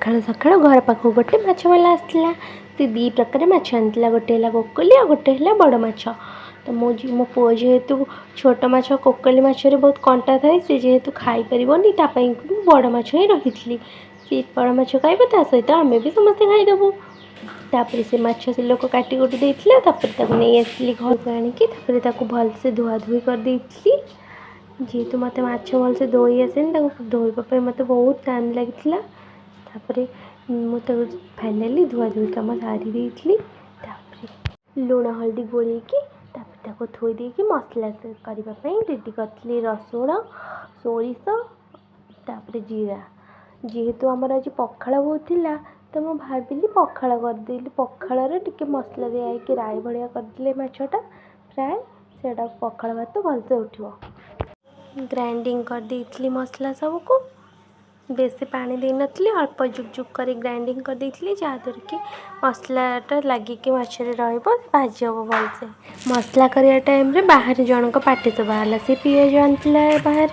सकाळु सकाळु घर पाखु गोटे माछवाला आसला। से दी प्रकार माछ आनिला, गोटे है कोकली आ गोटे है बड़ माछ। तो मो पुओ जेहेतु छोट माछ कोकली माछरे बहुत कंटा थाए, से जेहेतु खाई परिबनी तापाई बड़ माछ ही रखी। सी बड़ माछ खाइब ता सहित आमे भी समस्ते खाईदेबू। तापर से माछ से लोक काटी कुटी देइथिले, तापर ताकु नहीं आसली घर को आनिकी, तापर ताकु भलसे धुआ धुई कर देइथिली। जेहेतु मत माछ भलसे धोई आसेनि, ताकु धोइबा पे मते बहुत टाइम लागिथिला। तापर मुझे फाइनाली धुआ धुई कम सारी देइथिली। तापर लुण हल्दी गोलेकी तापर थोई देकी मसला करने रेडी करी रसुण सोरिष तापर जीरा। जेहेतु आमर आज पखाड़ बहुत थिला, तो मुझे भाविली पखाड़ करदेली। पखाड़ टिके मसला दिया राई भाया करदे माछटा फ्राए, से पखाड़ भात भलसे उठो। ग्राइंडिंग कर देइथिली मसला सबको, बेसी पानी दे नथली, अल्प जुक जुक कर ग्राइंडिंग कर देइथिली, जहाँद्वारा कि मसलाटा लगिकी माछरे रहिबो, भाजी हम भलसे। मसला करिया टाइम रे बाहर जनक पाटी तो बाहरला, से पियाज आनिला बाहर।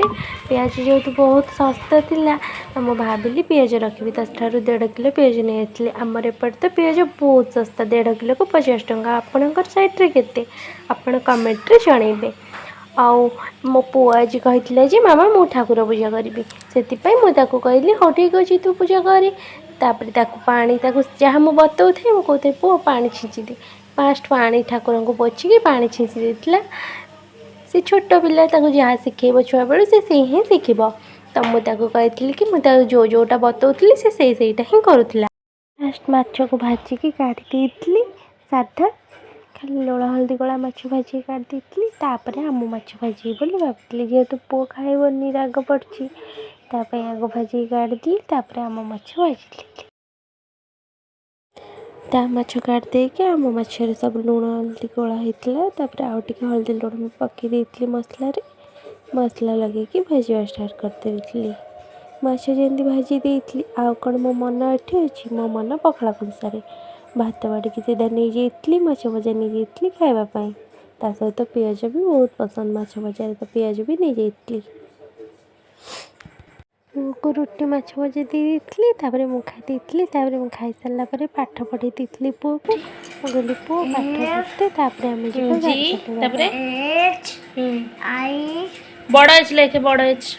पियाज जेहेतु बहुत सस्ता थिला, तो मुझे भाविली पियाज रखी, 1.5 किलो पियाज नहीं आसली। आमर एपटे तो पियाज बहुत सस्ता, 1.5 किलो को 50 टंका। आपणकर साइट्रे केते आपण कमेंट्रे जनइबे। आउ मो पुओ आज कही मामा मु ठाकुर पूजा करी, से मुझे कहली हाँ ठीक अच्छे तू पूजा करी। तापर पानी जहाँ मुझे बतौ थे मुझे कहते पुओ पानी छींची दे। फास्ट पानी ठाकुर को पोछिकी पानी छींची देता। से छोट पिला जहाँ शिखेब छुआ बेलू से ही शिखब। तो मुझे कही कि मुझे जो जोटा बतौली से ही करूला। फास्ट माछ को भाजिकी काटी साधा खाली लुण हल्दी गोला माछ भाजी काट दी। तापर आम माछ भाजी बोली भावी, जेहेतु पुओ खाइबनी राग पड़ी, आग भाजी काट दी। तापर आम माछ भाजी माछ काट देके आम माछरे सब लुण हल्दी गोला होता। तापर आउ टिके हल्दी लुण पकई देती मसला लगे भाजवा स्टार्ट करदे। माछ जमी भाजी देती। आउ कौन मो मन एठी अच्छी, मो मन पखाड़ कंसारे भात बाड़िकी सीधा नहीं जाइली, माछ भजा नहीं जाइली खावाई। ता सहित पियाज भी बहुत पसंद, माछ भजा तो पियाज भी नहीं जाइली। को रुटी माछ भजा देती, तापर मु खाई तापर मु खाई सारा पर पाठ पढ़े देती पुओ को। कहली पुओ पाठ पढ़ते तापर आम जी बड़ एच लेखे बड़ एच